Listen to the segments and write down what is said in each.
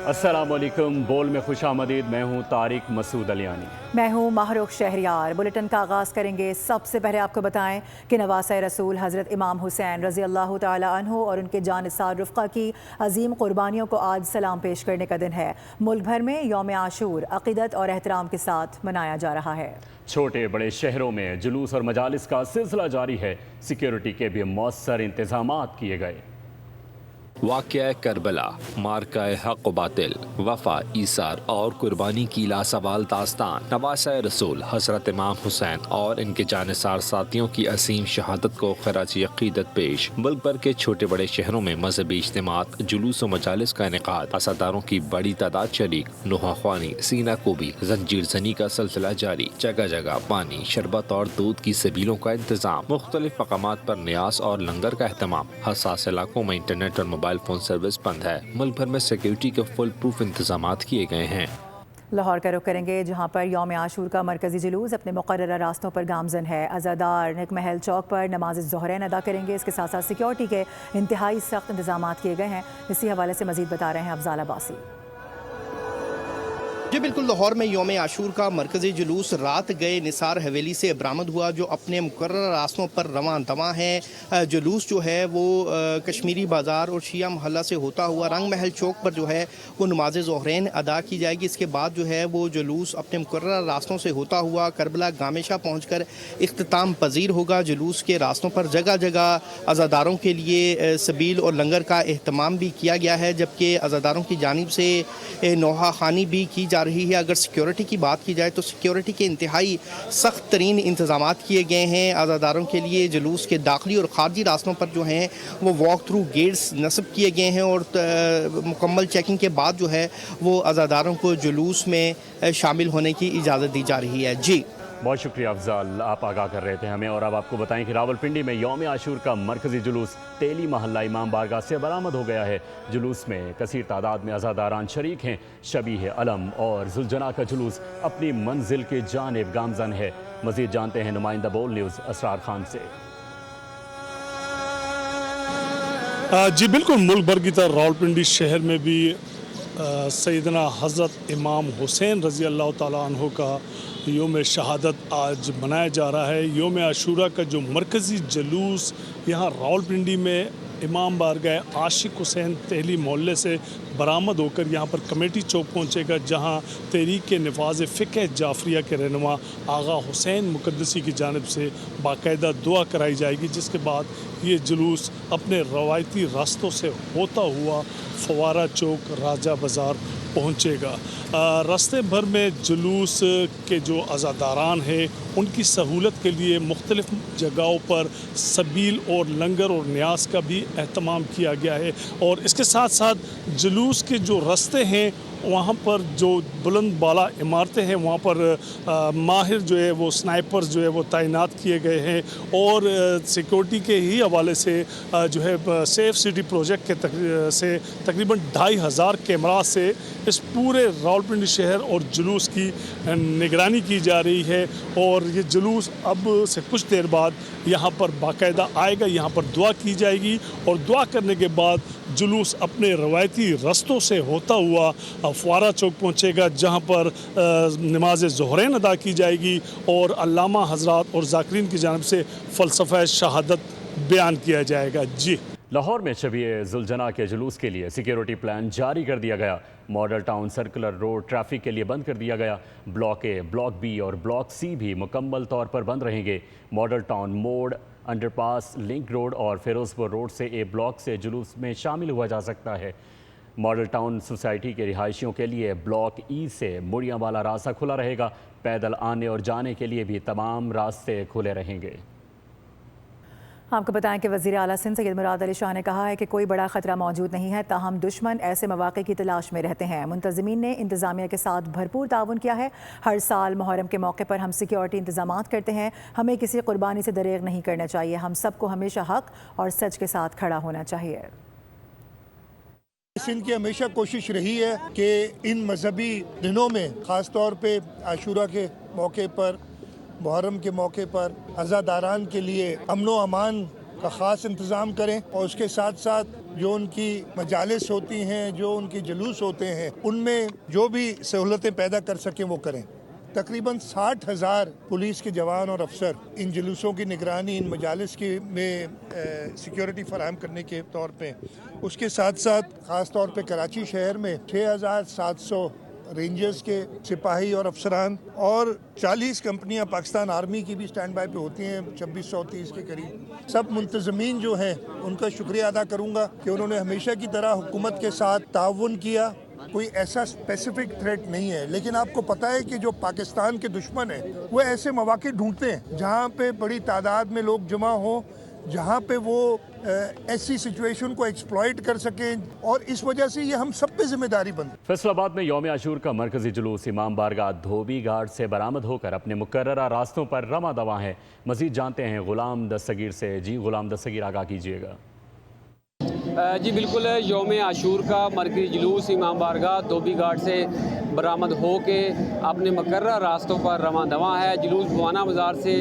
अस्सलाम वालेकुम। बोल में खुश आमदीद। मैं हूँ तारिक मसूद अलियानी। मैं हूँ माहरुख शहरियार। बुलेटिन का आगाज़ करेंगे। सबसे पहले आपको बताएं कि नवासा रसूल हज़रत इमाम हुसैन रज़ी अल्लाह तआला अन्हु और उनके जानिसार रुफ़क़ा की अजीम क़ुरबानियों को आज सलाम पेश करने का दिन है। मुल्क भर में यौम आशूर अक़ीदत और एहतराम के साथ मनाया जा रहा है। छोटे बड़े शहरों में जुलूस और मजालिस का सिलसिला जारी है। सिक्योरिटी के भी मौसर इंतज़ामात किए गए। वाक़या करबला, मार्का हक़ व बातिल, वफ़ा, ईसार और कुर्बानी की लासवाल दास्तान। नवासा रसूल हज़रत इमाम हुसैन और इनके जानिसार साथियों की असीम शहादत को ख़राज अक़ीदत पेश। मुल्क भर के छोटे बड़े शहरों में मजहबी इज्तिमात, जुलूस व मजालिस का इनेकाद। अज़ादारों की बड़ी तादाद शरीक। नुहाख्वानी, सीना कोबी, जंजीर जनी का सिलसिला जारी। जगह जगह पानी, शरबत और दूध की सबीलों का इंतजाम। मुख्तलिफ मकामात पर न्यास और लंगर का अहतमाम। हसास इलाकों में इंटरनेट और मोबाइल फोन सर्विस बंद है। मुल्क भर में सिक्योरिटी के फुल प्रूफ इंतजामात किए गए हैं। लाहौर का रुख करेंगे, जहां पर यौम आशूर का मरकजी जुलूस अपने मुकर्ररा रास्तों पर गामजन है। अज़ादार निक महल चौक पर नमाज ज़ोहरैन अदा करेंगे। इसके साथ साथ सिक्योरिटी के इंतहाई सख्त इंतजामात किए गए हैं। इसी हवाले से मजीद बता रहे हैं अफजाल अब्बासी। जी बिल्कुल, लाहौर में यौम आशूर का मरकज़ी जुलूस रात गए निसार हवेली से बरामद हुआ, जो अपने मुकर्रर रास्तों पर रवां दवां है। जुलूस जो है वो कश्मीरी बाज़ार और शिया मोहल्ला से होता हुआ रंग महल चौक पर जो है वो नमाज ज़ोहरैन अदा की जाएगी। इसके बाद जो है वो जुलूस अपने मुकर्रर रास्तों से होता हुआ करबला गामेशा पहुँचकर इख्तिताम पजीर होगा। जुलूस के रास्तों पर जगह जगह अज़ादारों के लिए सबील और लंगर का एहतमाम भी किया गया है, जबकि अज़ादारों की जानिब से नोहा खानी भी की जा रही है। अगर सिक्योरिटी की बात की जाए तो सिक्योरिटी के इंतहाई सख्त तरीन इंतजामात किए गए हैं। आज़ादारों के लिए जुलूस के दाखिली और खारजी रास्तों पर जो हैं वो वॉक थ्रू गेट्स नस्ब किए गए हैं और मुकम्मल चेकिंग के बाद जो है वो आज़ादारों को जुलूस में शामिल होने की इजाज़त दी जा रही है। जी बहुत शुक्रिया अफजाल, आप आगाह कर रहे थे हमें। और अब आपको बताएं कि रावलपिंडी में यौम आशूर का मरकजी जुलूस तेली महल्ला इमाम बारगाह से बरामद हो गया है। जुलूस में कसीर तादाद में अज़ादारान शरीक हैं। शबीह अलम और जुलजना का जुलूस अपनी मंजिल के जानिब गामजन है। मज़ीद जानते हैं नुमाइंदा बोल न्यूज़ असरार खान से। जी बिल्कुल, मुल्क भर की तरह रावलपिंडी शहर में भी सैयदना हज़रत इमाम हुसैन रज़ी अल्लाह तआला अन्हु का योम शहादत आज मनाया जा रहा है। योम आशूरा का जो मरकज़ी जुलूस यहाँ रावलपिंडी में इमाम बारगाह आशिक हुसैन तेली मोहल्ले से बरामद होकर यहाँ पर कमेटी चौक पहुँचेगा, जहाँ तहरीक नफाज फ़िक़्ह जाफ़रिया के रहनुमा आगा हुसैन मुक़द्दसी की जानिब से बाकायदा दुआ कराई जाएगी, जिसके बाद ये जुलूस अपने रवायती रास्तों से होता हुआ फवारा चौक राजा बाज़ार पहुँचेगा। रास्ते भर में जुलूस के जो अज़ादारान हैं उनकी सहूलत के लिए मुख्तलिफ़ जगहों पर सबील और लंगर और न्यास का भी एहतमाम किया गया है। और इसके साथ साथ जुलूस के जो रास्ते हैं वहाँ पर जो बुलंद बाला इमारतें हैं वहाँ पर माहिर जो है वो स्नाइपर्स जो है वो तैनात किए गए हैं। और सिक्योरिटी के ही हवाले से जो है सेफ सिटी प्रोजेक्ट के से तकरीबन 2500 कैमरा से इस पूरे रावलपिंडी शहर और जुलूस की निगरानी की जा रही है। और ये जुलूस अब से कुछ देर बाद यहाँ पर बाकायदा आएगा, यहाँ पर दुआ की जाएगी और दुआ करने के बाद जुलूस अपने रवायती रास्तों से होता हुआ फवारा चौक पहुँचेगा, जहाँ पर नमाज ज़ोहरैन अदा की जाएगी और अल्लामा हज़रात और ज़ाकिरीन की जानिब से फ़लसफ़ा शहादत बयान किया जाएगा। जी लाहौर में शबीह जुलजना के जुलूस के लिए सिक्योरिटी प्लान जारी कर दिया गया। Model town circular road traffic के लिए बंद कर दिया गया। ब्लॉक ए, ब्लॉक बी और ब्लॉक सी भी मुकम्मल तौर पर बंद रहेंगे। मॉडल टाउन मोड़, अंडरपास, लिंक रोड और फिरोजपुर रोड से ए ब्लॉक से जुलूस में शामिल हुआ जा सकता है। मॉडल टाउन सोसाइटी के रिहायशियों के लिए ब्लॉक ई से मुड़ियाँ वाला रास्ता खुला रहेगा। पैदल आने और जाने के लिए भी तमाम रास्ते खुले रहेंगे। आपको बताएं कि वज़ीर आला सिंध सैयद मुराद अली शाह ने कहा है कि कोई बड़ा ख़तरा मौजूद नहीं है, ताहम दुश्मन ऐसे मौक़े की तलाश में रहते हैं। मुंतज़मीन ने इंतज़ामिया के साथ भरपूर ताउन किया है। हर साल मुहर्रम के मौके पर हम सिक्योरिटी इंतज़ामात करते हैं। हमें किसी कुर्बानी से दरेग नहीं करना चाहिए। हम सबको हमेशा हक़ और सच के साथ खड़ा होना चाहिए। सिंध की हमेशा कोशिश रही है कि इन मजहबी दिनों में, ख़ास तौर पे आशूरा के मौके पर, मुहर्रम के मौके पर अज़ादारान के लिए अमन व अमान का ख़ास इंतज़ाम करें और उसके साथ साथ जो उनकी मजालिस होती हैं, जो उनके जुलूस होते हैं, उनमें जो भी सहूलतें पैदा कर सकें वो करें। तकरीबन 60,000 पुलिस के जवान और अफसर इन जुलूसों की निगरानी, इन मजालिस की में सिक्योरिटी फराहम करने के तौर पे, उसके साथ साथ ख़ास तौर पे कराची शहर में 6,700 रेंजर्स के सिपाही और अफसरान और 40 कंपनियां पाकिस्तान आर्मी की भी स्टैंड बाय पे होती हैं, 2630 के करीब। सब मुंतज़मीन जो हैं उनका शुक्रिया अदा करूंगा कि उन्होंने हमेशा की तरह हुकूमत के साथ ताउन किया। कोई ऐसा स्पेसिफिक थ्रेट नहीं है, लेकिन आपको पता है कि जो पाकिस्तान के दुश्मन हैं वो ऐसे मौके ढूंढते हैं जहाँ पे बड़ी तादाद में लोग जमा हों, जहाँ पे वो ऐसी सिचुएशन को एक्सप्लॉइट कर सकें, और इस वजह से ये हम सब पे जिम्मेदारी बनती है। फैसलाबाद में यौम आशूर का मरकजी जुलूस इमाम बारगाह धोबी घाट से बरामद होकर अपने मुकर्ररा रास्तों पर रमा दवा है। मजीद जानते हैं गुलाम दस्तगीर से। जी गुलाम दस्तगीर, आगाह कीजिएगा। जी बिल्कुल, यौम आशूर का मरकज़ी जुलूस इमाम बारगाह धोबी घाट से बरामद हो के अपने मुकर्ररा रास्तों पर रवां दवा है। जुलूस भवाना बाज़ार से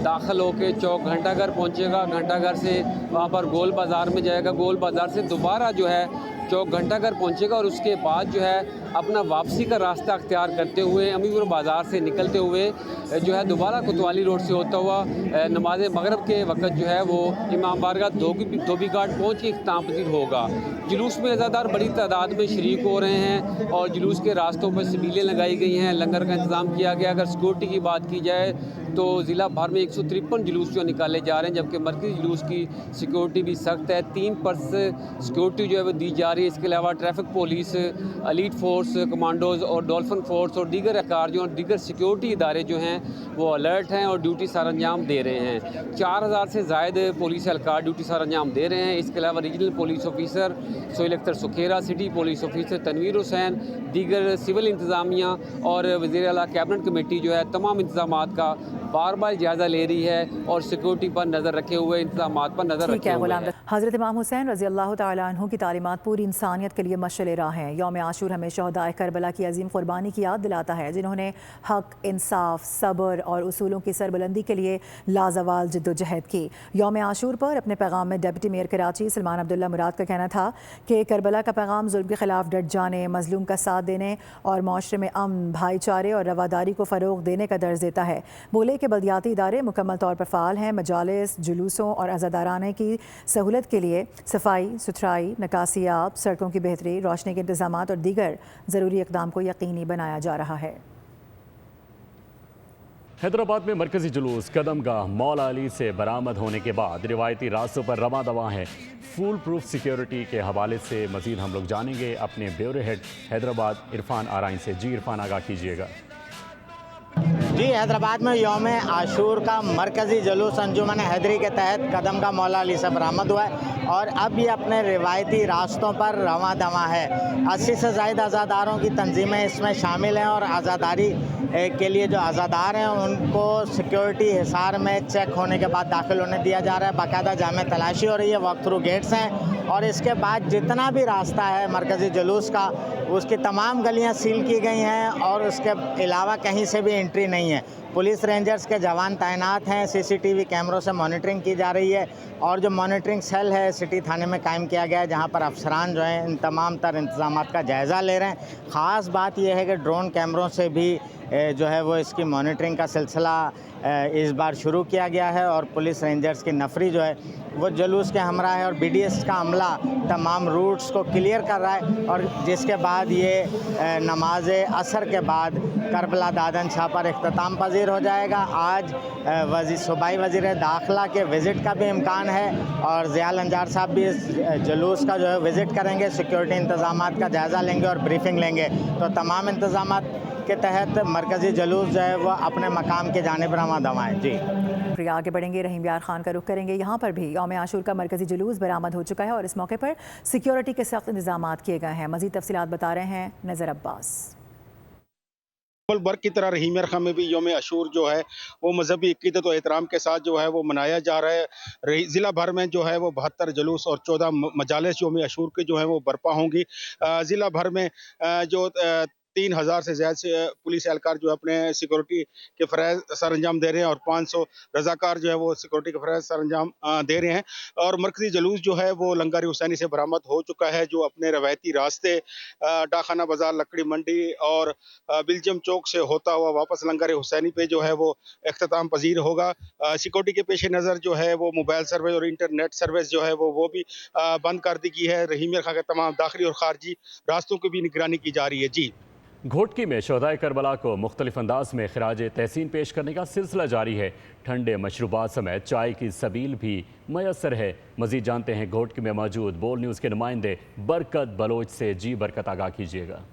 दाखिल होके चौक घंटाघर पहुंचेगा, घंटाघर से वहां पर गोल बाज़ार में जाएगा, गोल बाज़ार से दोबारा जो है चौक घंटाघर पहुंचेगा और उसके बाद जो है अपना वापसी का रास्ता अख्तियार करते हुए अमीपुर बाज़ार से निकलते हुए जो है दोबारा कोतवाली रोड से होता हुआ नमाज मगरब के वक्त जो है वो इमाम बारगाह धोबी घाट पहुँच के इख्तिताम पजीर होगा। जुलूस में अज़ादार बड़ी तादाद में शरीक हो रहे हैं और जुलूस के रास्तों पर सबीलें लगाई गई हैं, लंगर का इंतज़ाम किया गया। अगर सिक्योरिटी की बात की जाए तो ज़िला भर में 153 जुलूस जो निकाले जा रहे हैं, जबकि मरकज़ी जुलूस की सिक्योरिटी भी सख्त है। 3 पर्स सिक्योरिटी जो है वो दी जा रही है। इसके अलावा traffic police, elite force, commandos और डॉल्फिन फोर्स और दीगर अहकार जो दीगर सिक्योरिटी इदारे जो हैं वो अलर्ट हैं और ड्यूटी सर अंजाम दे रहे हैं। 4000 से ज़ायद पुलिस एहलकार ड्यूटी सर अंजाम दे रहे हैं। इसके अलावा regional police officer Sohail Akhtar Sukhera, city police officer Tanveer Hussain, दीगर सिविल इंतज़ामिया और वज़ीर आला कैबिनेट कमेटी जो है तमाम इंतज़ामात का बार बार जायज़ा ले रही है और सिक्योरिटी पर नज़र रखे हुए, इंतज़ामात पर नज़र रखे हुए हैं। हज़रत इमाम हुसैन रज़ी अल्लाह तआला अन्हु की तालीमात पूरी इंसानियत के लिए मशअल राह हैं। यौम आशूर हमें शहदाए करबला की अजीम कुर्बानी की याद दिलाता है, जिन्होंने हक, इंसाफ, सब्र और उसूलों की सरबुलंदी के लिए लाजवाल जद्दोजहद की। यौम आशूर पर अपने पैगाम में डिप्टी मेयर कराची सलमान अब्दुल्ला मुराद का कहना था कि करबला का पैगाम जुल्म के खिलाफ डट जाने, मजलूम का साथ देने और माशरे में अमन, भाईचारे और रवादारी को फ़रोग़ देने का दर्ज देता है। बोले कि बल्दियाती इदारे मुकम्मल तौर पर फ़ाल हैं। मजालिस, जुलूसों और अज़ादाराने की सहूलत के लिए सफाई सुथराई, नकासियाब, सड़कों की बेहतरी, रोशनी के इंतज़ामात और दीगर ज़रूरी इक़दाम को यकीनी बनाया जा रहा है। हैदराबाद में मरकजी जुलूस कदमगाह मौला अली से बरामद होने के बाद रिवायती रास्तों पर रमा दवा है। फुल प्रूफ सिक्योरिटी के हवाले से मज़ीद हम लोग जानेंगे अपने ब्यूरो हेड हैदराबाद इरफान आराइन से। जी इरफान, आगाह कीजिएगा। जी, हैदराबाद में यौम आशूर का मरकज़ी जुलूस अंजुमन हैदरी के तहत कदमगाह मौला अली से बरामद हुआ है और अब ये अपने रिवायती रास्तों पर रवां दवां है। 80 से ज़ायद आज़ादारों की तंजीमें इसमें शामिल हैं और आज़ादारी के लिए जो आज़ादार हैं उनको सिक्योरिटी हिसार में चेक होने के बाद दाखिल होने दिया जा रहा है। बाकायदा जामे तलाशी हो रही है, वॉक थ्रू गेट्स हैं और इसके बाद जितना भी रास्ता है मरकज़ी जुलूस का उसकी तमाम गलियाँ सील की गई हैं और उसके अलावा कहीं से भी एंट्री नहीं है। पुलिस रेंजर्स के जवान तैनात हैं, सीसीटीवी कैमरों से मॉनिटरिंग की जा रही है और जो मॉनिटरिंग सेल है सिटी थाने में कायम किया गया है, जहां पर अफसरान जो हैं इन तमाम तर इंतज़ामात का जायज़ा ले रहे हैं। ख़ास बात यह है कि ड्रोन कैमरों से भी जो है वो इसकी मॉनिटरिंग का सिलसिला इस बार शुरू किया गया है और पुलिस रेंजर्स की नफरी जो है वो जुलूस के हमरा है और BDS का अमला तमाम रूट्स को क्लियर कर रहा है और जिसके बाद ये नमाज असर के बाद करबला दादन शाह पर इख्तिताम पजीर हो जाएगा। आज सूबाई वज़ीर दाखिला के विज़िट का भी इम्कान है और ज़ियाल अंजार साहब भी इस जुलूस का जो है विज़िट करेंगे, सिक्योरिटी इंतज़ामात का जायज़ा लेंगे और ब्रीफिंग लेंगे। तो तमाम इंतज़ामात के तहत मरकज़ी जुलूस जो है वो अपने मकाम के जानिब रवां दवा है। जी आगे बढ़ेंगे, रहीम यार खान का रुख करेंगे। यहाँ पर भी यौम आशूर का मरकज़ी जुलूस बरामद हो चुका है और इस मौके पर सिक्योरिटी के सख्त इंतजाम किए गए हैं। मज़ीद तफसीलात बता रहे हैं नज़र अब्बास। वर्ग की तरह रहीम यार खान में भी यौम आशूर जो है वो मजहबी अक़ीदत और एहतराम के साथ जो है वो मनाया जा रहा है। ज़िला भर में जो है वो 72 जुलूस और 14 मजालिस यौम आशूर के जो है वो बर्पा होंगी। ज़िला भर में जो 3000 से ज़्यादा से पुलिस एहलकार जो है अपने सिक्योरिटी के फ़रज़ सर अंजाम दे रहे हैं और 500 रज़ाकार जो है वो सिक्योरिटी के फ़रज़ सर अंजाम दे रहे हैं। और मरकज़ी जुलूस जो है वो लंगर हुसैनी से बरामद हो चुका है, जो अपने रवायती रास्ते डाखाना बाज़ार, लकड़ी मंडी और बेल्जियम चौक से होता हुआ वापस लंगर हुसैनी पे जो है वो इख्तिताम पजीर होगा। सिक्योरिटी के पेश नज़र जो है वो मोबाइल सर्विस और इंटरनेट सर्विस जो है वो भी बंद कर दी गई है। रहीम खां के तमाम दाखिली और खारजी रास्तों की भी निगरानी की जा रही है। जी, घोटकी में शोहदाए करबला को मुख्तलिफ अंदाज में खराज तहसीन पेश करने का सिलसिला जारी है। ठंडे मशरूबात समेत चाय की सबील भी मैसर है। मजीद जानते हैं घोटकी में मौजूद बोल न्यूज़ के नुमाइंदे बरकत बलोच से। जी बरकत, आगाह कीजिएगा।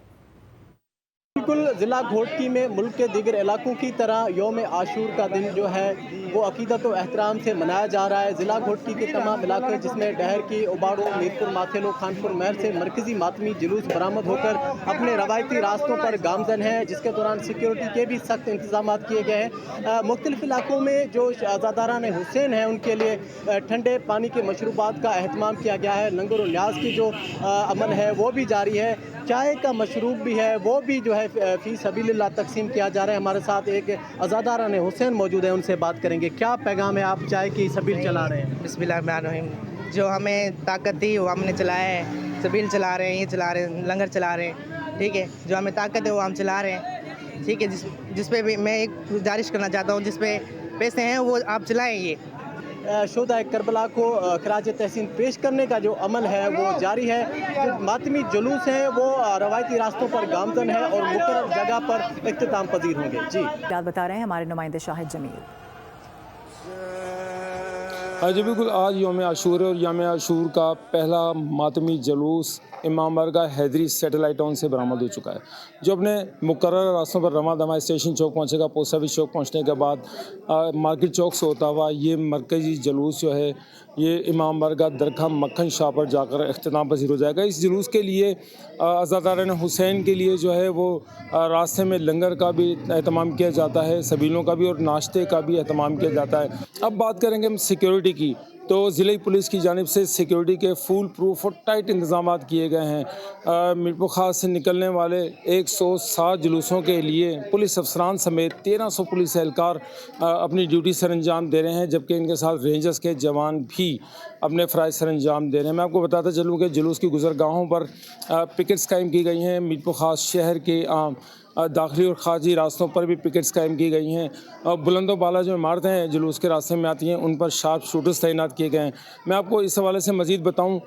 बिल्कुल, ज़िला घोटकी में मुल्क के दीगर इलाकों की तरह यौम आशूर का दिन जो है वो अकीदत व एहतराम से मनाया जा रहा है। ज़िला घोटकी के तमाम इलाके जिसमें डहर की, उबाड़ो, मीरपुर, माथेलो, खानपुर महर से मरकज़ी मातमी जुलूस बरामद होकर अपने रवायती रास्तों पर गामजन है, जिसके दौरान सिक्योरिटी के भी सख्त इंतजाम किए गए हैं। मुख्तलिफ इलाकों में जो शहज़ादारान हुसैन हैं उनके लिए ठंडे पानी के मशरूबात का अहतमाम किया गया है। लंगर और न्याज की जो अमल है वो भी जारी है। चाय का मशरूब भी है, वो भी जो है फ़ी सबीलिल्लाह तकसीम किया जा रहा है। हमारे साथ एक अज़ादारान हुसैन मौजूद है, उनसे बात करेंगे। क्या पैगाम है, आप चाय की सबील चला रहे हैं? बिस्मिल्लाहिर्रहमानिर्रहीम। जो हमें ताकत थी वो हमने चलाया है, सबील चला रहे हैं, ये चला रहे हैं, लंगर चला रहे हैं, ठीक है। जो हमें ताकत है वो हम चला रहे हैं, ठीक है। जिस पे भी मैं एक गुजारिश करना चाहता हूँ, जिस पे पैसे हैं वो आप चलाएँ। ये शोहदाए करबला को खराज तहसीन पेश करने का जो अमल है वो जारी है। जो मातमी जुलूस हैं वो रवायती रास्तों पर गामजन है और मुकर्रर जगह पर इख्तिताम पजीर होंगे। जी, याद बता रहे हैं हमारे नुमाइंदे शाहिद जमील। जी बिल्कुल, आज यौम आशूर है और यौम आशूर का पहला मातमी जुलूस इमाम बारगाह हैदरी सैटेलाइट टाउन से बरामद हो चुका है, जो अपने मुकर्रर रास्तों पर रवां दवा स्टेशन चौक पहुंचेगा। पोस्ट ऑफिस चौक पहुंचने के बाद मार्केट चौक से होता हुआ ये मरकज़ी जुलूस जो है ये इमाम बारगाह दरगाह मक्खन शाह पर जाकर इख्तिताम पजीर हो जाएगा। इस जुलूस के लिए अज़ादारान हुसैन के लिए जो है वो रास्ते में लंगर का भी एहतमाम किया जाता है, सबीलों का भी और नाश्ते का भी एहतमाम किया जाता है। अब बात करेंगे हम सिक्योरिटी की, तो ज़िले पुलिस की जानिब से सिक्योरिटी के फुल प्रूफ और टाइट इंतजाम किए गए हैं। मीरपुर खास से निकलने वाले 107 जुलूसों के लिए पुलिस अफसरान समेत 1300 पुलिस एहलकार अपनी ड्यूटी सर अंजाम दे रहे हैं, जबकि इनके साथ रेंजर्स के जवान भी अपने फ़राइज़ सर अंजाम दे रहे हैं। मैं आपको बताता चलूँ कि जुलूस की गुज़रगाहों पर पिकेट्स कायम की गई हैं। मीरपुर खास शहर के दाखिली और खारजी रास्तों पर भी पिकेट्स कायम की गई हैं। बुलंदो बाला जो इमारतें हैं जुलूस के रास्ते में आती हैं उन पर शार्प शूटर्स तैनात किए गए हैं। मैं आपको इस हवाले से मज़ीद बताऊं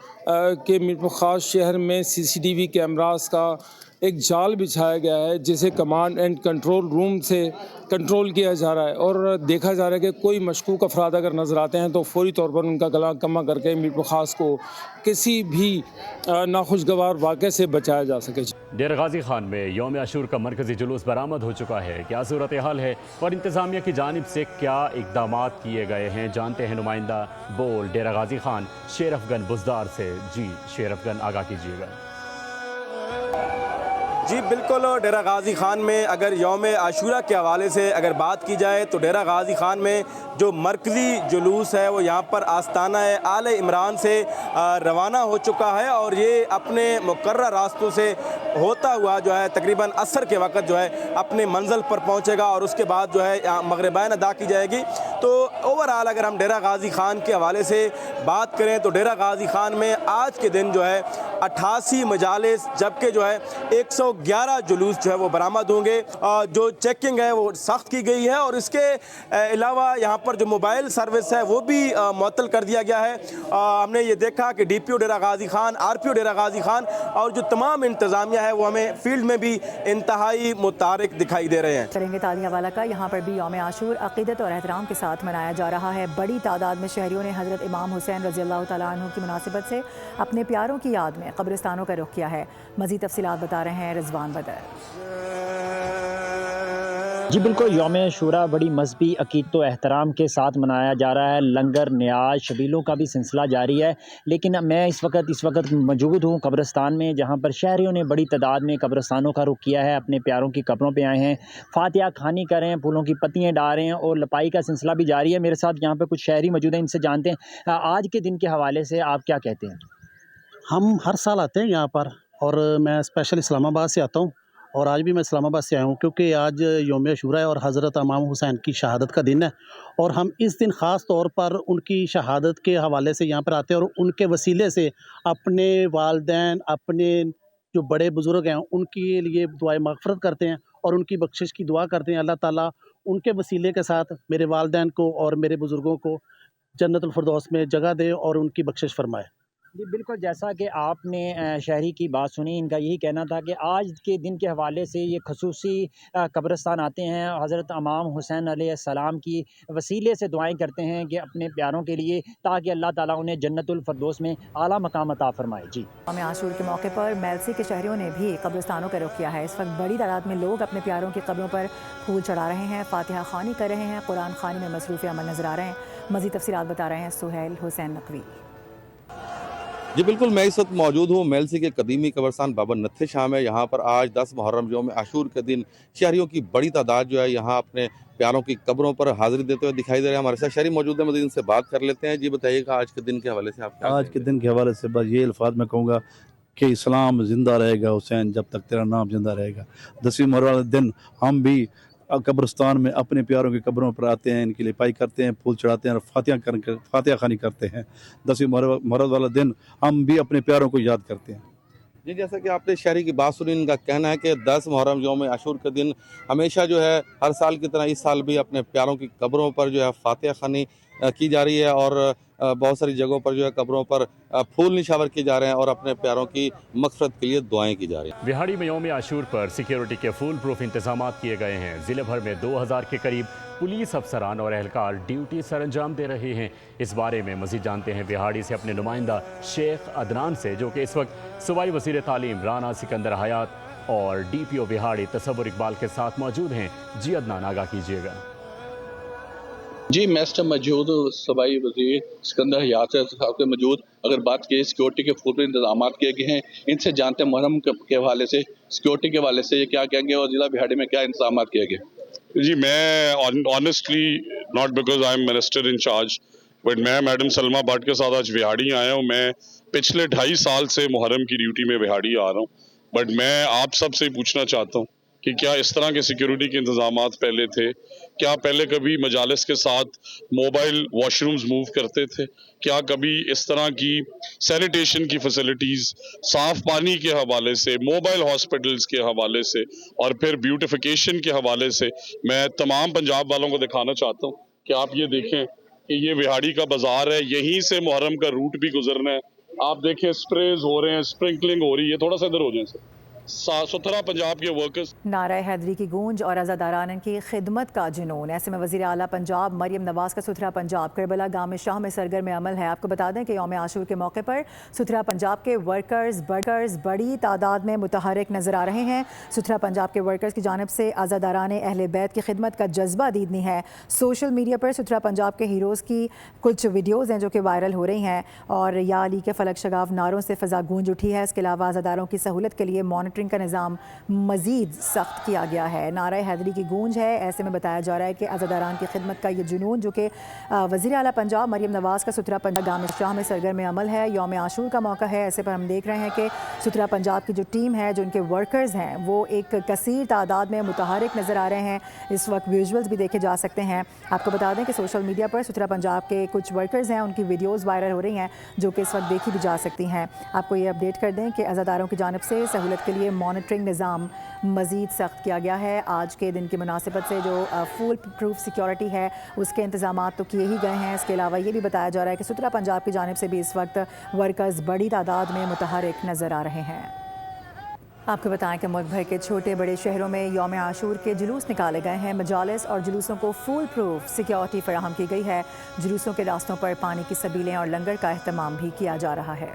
कि मीरपुर खास शहर में CCTV कैमरास का एक जाल बिछाया गया है, जिसे कमांड एंड कंट्रोल रूम से कंट्रोल किया जा रहा है और देखा जा रहा है कि कोई मशकूक अफराद अगर नज़र आते हैं तो फौरी तौर पर उनका गला कमा करके मीरपुर खास को किसी भी नाखुशगवार वाक़े से बचाया जा सके। डेरा गाजी खान में यौम आशूर का मरकज़ी जुलूस बरामद हो चुका है। क्या सूरत हाल है और इंतज़ामिया की जानिब से क्या इक़दाम किए गए हैं, जानते हैं नुमाइंदा बोल डेरा गाजी खान शेरफगन बुज़दार से। जी शेरफगन, आगाह कीजिएगा। जी बिल्कुल, डेरा गाजी खान में अगर यौम आशूरा के हवाले से अगर बात की जाए तो डेरा गाजी खान में जो मरकज़ी जुलूस है वो यहाँ पर आस्ताना आले इमरान से रवाना हो चुका है और ये अपने मुकर्रर रास्तों से होता हुआ जो है तकरीबन असर के वक़्त जो है अपने मंजिल पर पहुँचेगा और उसके बाद जो है मगरिबाइन अदा की जाएगी। तो ओवरऑल अगर हम डेरा गाजी खान के हवाले से बात करें तो डेरा गाजी खान में आज के दिन जो है 88 मजालिस, जबकि जो है 111 जुलूस जो है वो बरामद होंगे। जो चेकिंग है वो सख्त की गई है और इसके अलावा यहाँ पर जो मोबाइल सर्विस है वो भी मुअत्तल कर दिया गया है। हमने ये देखा कि DPO डेरा गाजी खान, RPO डेरा गाजी खान और जो तमाम इंतज़ामिया है वो हमें फील्ड में भी इंतहाई मुतारिक दिखाई दे रहे हैं। चलेंगे तालियां वाला का। यहाँ पर भी यौम आशूर अक़ीदत और एहतराम के साथ मनाया जा रहा है। बड़ी तादाद में शहरियों ने हज़रत इमाम हुसैन रज़ी अल्लाह तआला अन्हु की मुनासिबत से अपने प्यारों की याद में कब्रिस्तानों का रुख किया है। मज़ीद तफ़सीलात बता रहे हैं रिजवान बदर। जी बिल्कुल, यौम आशूरा बड़ी मजहबी अक़ीदत व एहतराम के साथ मनाया जा रहा है। लंगर, न्याज, शबीलों का भी सिलसिला जारी है। लेकिन मैं इस वक्त मौजूद हूँ कब्रिस्तान में, जहाँ पर शहरियों ने बड़ी तादाद में कब्रिस्तानों का रुख किया है, अपने प्यारों की कब्रों पे आए हैं, फातिहा खानी कर रहे हैं, फूलों की पत्तियाँ डाल रहे हैं और लपाई का सिलसिला भी जारी है। मेरे साथ यहाँ पर कुछ शहरी मौजूद हैं, इनसे जानते हैं आज के दिन के हवाले से आप क्या कहते हैं। हम हर साल आते हैं यहाँ पर और मैं स्पेशल इस्लामाबाद से आता हूँ اور آج بھی میں اسلام آباد سے آیا ہوں کیونکہ آج یوم عاشوراء ہے اور حضرت امام حسین کی شہادت کا دن ہے، اور ہم اس دن خاص طور پر ان کی شہادت کے حوالے سے یہاں پر آتے ہیں اور ان کے وسیلے سے اپنے والدین، اپنے جو بڑے بزرگ ہیں ان کے لیے دعائے مغفرت کرتے ہیں اور ان کی بخشش کی دعا کرتے ہیں۔ اللہ تعالیٰ ان کے وسیلے کے ساتھ میرے والدین کو اور میرے بزرگوں کو جنت الفردوس میں جگہ دے اور ان کی بخشش فرمائے۔ جی بالکل، جیسا کہ آپ نے شہری کی بات سنی، ان کا یہی کہنا تھا کہ آج کے دن کے حوالے سے یہ خصوصی قبرستان آتے ہیں، حضرت امام حسین علیہ السلام کی وسیلے سے دعائیں کرتے ہیں کہ اپنے پیاروں کے لیے، تاکہ اللہ تعالیٰ انہیں جنت الفردوس میں اعلیٰ مقام عطا فرمائے۔ جی، یوم عاشور کے موقع پر میلسی کے شہریوں نے بھی قبرستانوں کا رخ کیا ہے۔ اس وقت بڑی تعداد میں لوگ اپنے پیاروں کی قبروں پر پھول چڑھا رہے ہیں، فاتحہ خوانی کر رہے ہیں، قرآن خوانی میں مصروف عمل نظر آ رہے ہیں۔ مزید تفصیلات بتا رہے ہیں سہیل حسین نقوی۔ جی بالکل، میں اس وقت موجود ہوں میلسی کے قدیمی قبرستان بابا نتھے شاہ میں۔ یہاں پر آج 10 محرم یوم عاشور کے دن شہریوں کی بڑی تعداد جو ہے یہاں اپنے پیاروں کی قبروں پر حاضری دیتے ہوئے دکھائی دے رہے ہیں۔ ہمارے ساتھ شہری موجود ہیں، مزید ان سے بات کر لیتے ہیں۔ جی بتائیے گا آج کے دن کے حوالے سے آپ کیا آج کے دن کے حوالے سے بس یہ الفاظ میں کہوں گا کہ اسلام زندہ رہے گا حسین جب تک تیرا نام زندہ رہے گا۔ 10ویں محرم والے دن ہم بھی قبرستان میں اپنے پیاروں کی قبروں پر آتے ہیں، ان کی لپائی کرتے ہیں، پھول چڑھاتے ہیں اور فاتحہ خوانی کرتے ہیں۔ 10ویں محرم والا دن ہم بھی اپنے پیاروں کو یاد کرتے ہیں۔ جی جیسا کہ آپ نے شہری کی بات سنی، ان کا کہنا ہے کہ 10 محرم یوم عاشور کے دن ہمیشہ جو ہے ہر سال کی طرح اس سال بھی اپنے پیاروں کی قبروں پر جو ہے فاتحہ خوانی کی جا رہی ہے، اور بہت ساری جگہوں پر جو ہے قبروں پر پھول نشاور کیے جا رہے ہیں اور اپنے پیاروں کی مغفرت کے لیے دعائیں کی جا رہی ہیں۔ وہاڑی میں یوم عاشور پر سیکیورٹی کے فول پروف انتظامات کیے گئے ہیں۔ ضلع بھر میں 2000 کے قریب پولیس افسران اور اہلکار ڈیوٹی سر انجام دے رہے ہیں۔ اس بارے میں مزید جانتے ہیں وہاڑی سے اپنے نمائندہ شیخ عدنان سے، جو کہ اس وقت صوبائی وزیر تعلیم رانا سکندر حیات اور ڈی پی او وہاڑی تصور اقبال کے ساتھ موجود ہیں۔ جی عدنان، آگاہ کیجیے گا۔ جی میں اس ٹائم موجود صوبائی وزیر سکندر حیات صاحب کے موجود۔ اگر بات کی سیکورٹی کے فل انتظامات کیے گئے ہیں، ان سے جانتے ہیں محرم کے حوالے سے سیکورٹی کے حوالے سے یہ کیا کہیں گے اور ضلع بہاڑی میں کیا انتظامات کیے گئے؟ جی میں honestly not because I am minister in charge but میں میڈم سلمہ بٹ کے ساتھ آج وہاڑی آیا ہوں۔ میں پچھلے 2.5 سال سے محرم کی ڈیوٹی میں وہاڑی آ رہا ہوں، بٹ میں آپ سب سے پوچھنا چاہتا ہوں کہ کیا اس طرح کے سیکیورٹی کے انتظامات پہلے تھے؟ کیا پہلے کبھی مجالس کے ساتھ موبائل واش رومز موو کرتے تھے؟ کیا کبھی اس طرح کی سینیٹیشن کی فیسلٹیز، صاف پانی کے حوالے سے، موبائل ہاسپٹلز کے حوالے سے اور پھر بیوٹیفیکیشن کے حوالے سے میں تمام پنجاب والوں کو دکھانا چاہتا ہوں کہ آپ یہ دیکھیں کہ یہ وہاڑی کا بازار ہے، یہیں سے محرم کا روٹ بھی گزرنا ہے۔ آپ دیکھیں سپریز ہو رہے ہیں، سپرنکلنگ ہو رہی ہے۔ تھوڑا سا ادھر ہو جائیں سر۔ ستھرا پنجاب کے ورکرز۔ نعرہ حیدری کی گونج اور عزاداران کی خدمت کا جنون۔ ایسے میں وزیر اعلیٰ پنجاب مریم نواز کا ستھرا پنجاب کربلا گام شاہ میں سرگرم عمل ہے۔ آپ کو بتا دیں کہ یوم عاشور کے موقع پر ستھرا پنجاب کے ورکرز بڑی تعداد میں متحرک نظر آ رہے ہیں۔ ستھرا پنجاب کے ورکرز کی جانب سے عزاداران اہل بیت کی خدمت کا جذبہ دیدنی ہے۔ سوشل میڈیا پر ستھرا پنجاب کے ہیروز کی کچھ ویڈیوز ہیں جو کہ وائرل ہو رہی ہیں، اور یا علی کے فلک شگاف نعروں سے فضا گونج اٹھی ہے۔ اس کے علاوہ عزاداروں کی سہولت کے لیے مانیٹرنگ کا نظام مزید سخت کیا گیا ہے۔ نعرہ حیدری کی گونج ہے۔ ایسے میں بتایا جا رہا ہے کہ عزاداران کی خدمت کا یہ جنون، جو کہ وزیر اعلیٰ پنجاب مریم نواز کا ستھرا پنجاب گام شاہ میں سرگرم عمل ہے، یوم عاشور کا موقع ہے۔ ایسے پر ہم دیکھ رہے ہیں کہ ستھرا پنجاب کی جو ٹیم ہے، جو ان کے ورکرز ہیں، وہ ایک کثیر تعداد میں متحرک نظر آ رہے ہیں۔ اس وقت ویژولز بھی دیکھے جا سکتے ہیں۔ آپ کو بتا دیں کہ سوشل میڈیا پر ستھرا پنجاب کے کچھ ورکرز ہیں، ان کی ویڈیوز وائرل ہو رہی ہیں جو کہ اس وقت دیکھی بھی جا سکتی ہیں۔ آپ کو یہ اپڈیٹ کر دیں کہ عزاداروں کی جانب سے سہولت کے لیے مانیٹرنگ نظام مزید سخت کیا گیا ہے۔ آج کے دن کی مناسبت سے جو فول پروف سیکیورٹی ہے، اس کے انتظامات تو کیے ہی گئے ہیں۔ اس کے علاوہ یہ بھی بتایا جا رہا ہے کہ ستھرا پنجاب کی جانب سے بھی اس وقت ورکرز بڑی تعداد میں متحرک نظر آ رہے ہیں۔ آپ کو بتائیں کہ ملک بھر کے چھوٹے بڑے شہروں میں یوم عاشور کے جلوس نکالے گئے ہیں۔ مجالس اور جلوسوں کو فول پروف سیکیورٹی فراہم کی گئی ہے۔ جلوسوں کے راستوں پر پانی کی سبیلیں اور لنگر کا اہتمام بھی کیا جا رہا ہے۔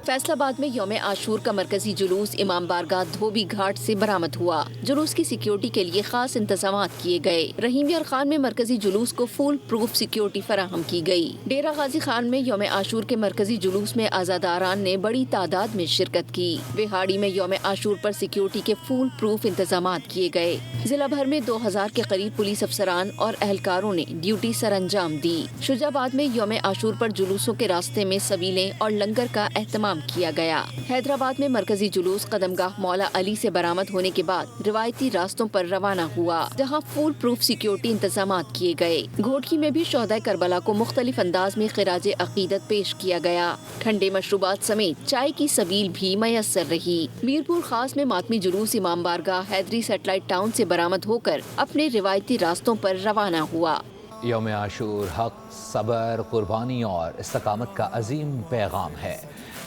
فیصل آباد میں یوم عاشور کا مرکزی جلوس امام بارگاہ دھوبی گھاٹ سے برآمد ہوا۔ جلوس کی سیکیورٹی کے لیے خاص انتظامات کیے گئے۔ رحیم یار خان میں مرکزی جلوس کو فول پروف سیکیورٹی فراہم کی گئی۔ ڈیرہ غازی خان میں یوم عاشور کے مرکزی جلوس میں عزاداران نے بڑی تعداد میں شرکت کی۔ وہاڑی میں یوم عاشور پر سیکیورٹی کے فول پروف انتظامات کیے گئے۔ ضلع بھر میں 2000 کے قریب پولیس افسران اور اہلکاروں نے ڈیوٹی سر انجام دی۔ شجاع آباد میں یوم عاشور پر جلوسوں کے راستے میں سبیلیں اور لنگر کا اہتمام एहतमाम किया गया। हैदराबाद में मरकजी जुलूस कदमगाह मौला अली से बरामद होने के बाद रिवायती रास्तों पर रवाना हुआ, जहाँ फुल प्रूफ सिक्योरिटी इंतजाम किए गए। घोटकी में भी शोहदाए करबला को मुख्तलिफ अंदाज में खिराज अकीदत पेश किया गया। ठंडे मशरूबात समेत चाय की सबील भी मैसर रही। मीरपुर खास में मातमी जुलूस इमाम बारगाह हैदरी सैटेलाइट टाउन से बरामद होकर अपने रिवायती रास्तों पर रवाना हुआ। यौम आशूर हक, सब्र, कुर्बानी और इस्तकामत का अजीम पैगाम है।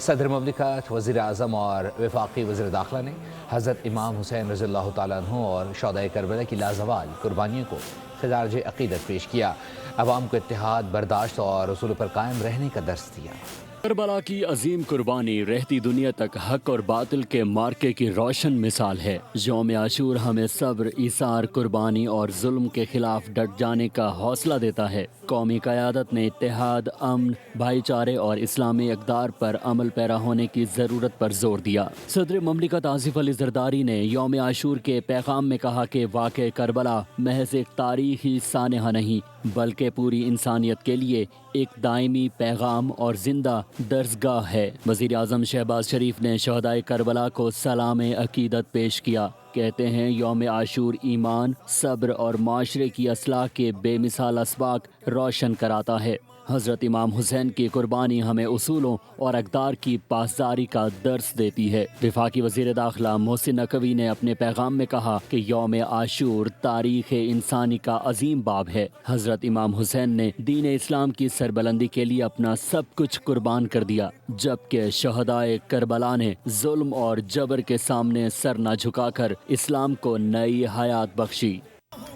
सदर ममलिकत, वज़ीर आज़म और वफाकी वज़ीर दाखिला ने हज़रत इमाम हुसैन रज़ियल्लाहु ताला अन्हु और शोहदाए करबला की लाजवाल कुर्बानियों को खिराज अक़ीदत पेश किया। अवाम को इत्तेहाद, बर्दाश्त और उसूल पर कायम रहने का दर्स दिया। करबला की अजीम कुर्बानी रहती दुनिया तक हक और बातिल के मार्के की रोशन मिसाल है। यौम आशूर हमें सब्र, इसार, कुर्बानी और जुल्म के खिलाफ डट जाने का हौसला देता है। कौमी क़यादत ने इत्तेहाद, अमन, भाईचारे और इस्लामी इक़दार पर अमल पैरा होने की ज़रूरत पर जोर दिया। सदर ममलिकत आसिफ अली ज़रदारी ने यौम आशूर के पैगाम में कहा कि वाक़े करबला महज एक तारीख़ी सानहा नहीं, बल्कि पूरी इंसानियत के लिए एक दायमी पैगाम और जिंदा दर्सगाह है। वज़ीर आज़म शहबाज शरीफ ने शोहदाए करबला को सलाम अकीदत पेश किया। कहते हैं यौम आशूर ईमान, सब्र और माशरे की असलाह के बेमिसाल असबाक रोशन कराता है। हज़रत इमाम हुसैन की कुर्बानी हमें उसूलों और अक़दार की पासदारी का दर्स देती है। वफाकी वज़ीर दाखिला मोहसिन नकवी ने अपने पैगाम में कहा कि यौम आशूर तारीख़ इंसानी का अजीम बाब है। हज़रत इमाम हुसैन ने दीन इस्लाम की सरबलंदी के लिए अपना सब कुछ कुर्बान कर दिया, जबकि शहदाए करबला ने जुल्म और जबर के सामने सर न झुकाकर इस्लाम को नई हयात बख्शी।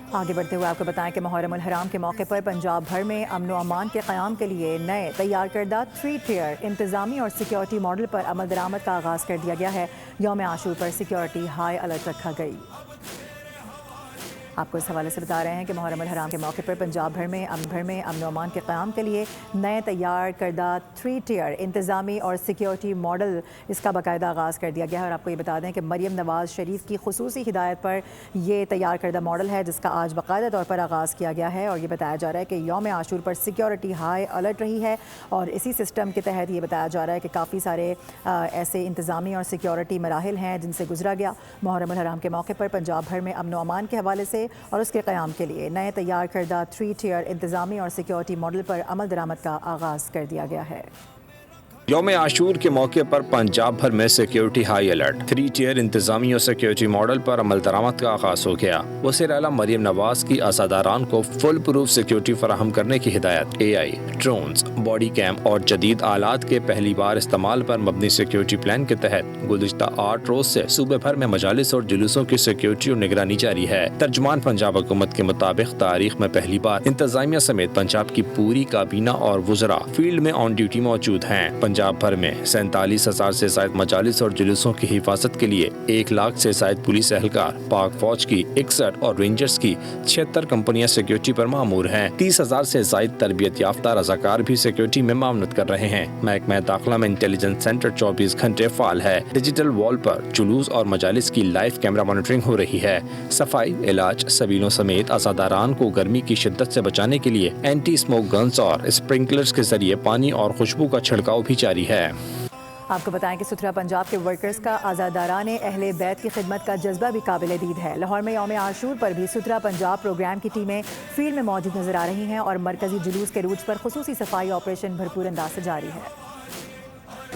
आगे बढ़ते हुए आपको बताएं कि मुहर्रम उल हराम के मौके पर पंजाब भर में अमन व अमान के क़याम के लिए नए तैयार करदा 3 टियर इंतज़ामी और सिक्योरिटी मॉडल पर अमल दरामद का आगाज़ कर दिया गया है। यौम आशूर पर सिक्योरिटी हाई अलर्ट रखा गई। आपको इस हवाले से बता रहे हैं कि मुहर्रम उल हराम के मौके पर पंजाब भर में अमन व अमान के क़याम के लिए नए तैयार करदा 3 टियर इंतज़ामी और सिक्योरिटी मॉडल इसका बाकायदा आगाज़ कर दिया गया है। और आपको ये बता दें कि मरियम नवाज़ शरीफ की खुसूसी हिदायत पर ये तैयार करदा मॉडल है, जिसका आज बाकायदा तौर पर आगाज़ किया गया है। और ये बताया जा रहा है कि यौम आशूर पर सिक्योरिटी हाई अलर्ट रही है और इसी सिस्टम के तहत ये बताया जा रहा है कि काफ़ी सारे ऐसे इंतज़ामी और सिक्योरिटी मराहिल हैं जिनसे गुजरा गया। मुहर्रम उल हराम के मौके पर पंजाब भर में अमन व अमान के हवाले से और उसके क़याम के लिए नए तैयार करदा 3 टियर इंतज़ामी और सिक्योरिटी मॉडल पर अमल दरामद का आगाज़ कर दिया गया है। यौम आशूर के मौके पर पंजाब भर में सिक्योरिटी हाई अलर्ट, 3 टियर इंतजामी और सिक्योरिटी मॉडल पर अमल दरामद का आगाज़ हो गया। वज़ीर आला मरियम नवाज की अज़ादारान को फुल प्रूफ सिक्योरिटी फराहम करने की हिदायत। AI, ड्रोन्स, बॉडी कैम और जदीद आलात के पहली बार इस्तेमाल पर मबनी सिक्योरिटी प्लान के तहत गुज़िश्ता 8 रोज से सूबे भर में मजालिस और जुलूसों की सिक्योरिटी और निगरानी जारी है। तर्जुमान पंजाब हुकूमत के मुताबिक तारीख में पहली बार इंतजामिया समेत पंजाब की पूरी काबीना और वुज़रा फील्ड में ऑन ड्यूटी मौजूद हैं। पंजाब भर में 47,000 से ज़ायद मजालिस और जुलूसों की हिफाजत के लिए 1 लाख से ज़ायद पुलिस एहलकार, पाक फौज की 61 और रेंजर्स की 76 कंपनियां सिक्योरिटी पर मामूर हैं। 30,000 से ज़ायद तरबियत याफ्ता रज़ाकार भी सिक्योरिटी में मामनत कर रहे हैं। महकमा दाखिला में इंटेलिजेंस सेंटर 24 घंटे फाल है। डिजिटल वॉल पर जुलूस और मजालिस की लाइव कैमरा मॉनिटरिंग हो रही है। सफाई, इलाज, सबीलों समेत अज़ादारान को गर्मी की शिद्दत से बचाने के लिए एंटी स्मोक गन्स और स्प्रिंकलर्स के जरिए पानी और खुशबू का छिड़काव भी जारी है। आपको बताएं कि सुथरा पंजाब के वर्कर्स का आज़ादारान अहले बैत की खिदमत का जज्बा भी काबिल दीद है। लाहौर में यौम आशूर पर भी सुथरा पंजाब प्रोग्राम की टीमें फील्ड में मौजूद नजर आ रही हैं और मरकजी जुलूस के रूट्स पर खुसूसी सफाई ऑपरेशन भरपूर अंदाज से जारी है।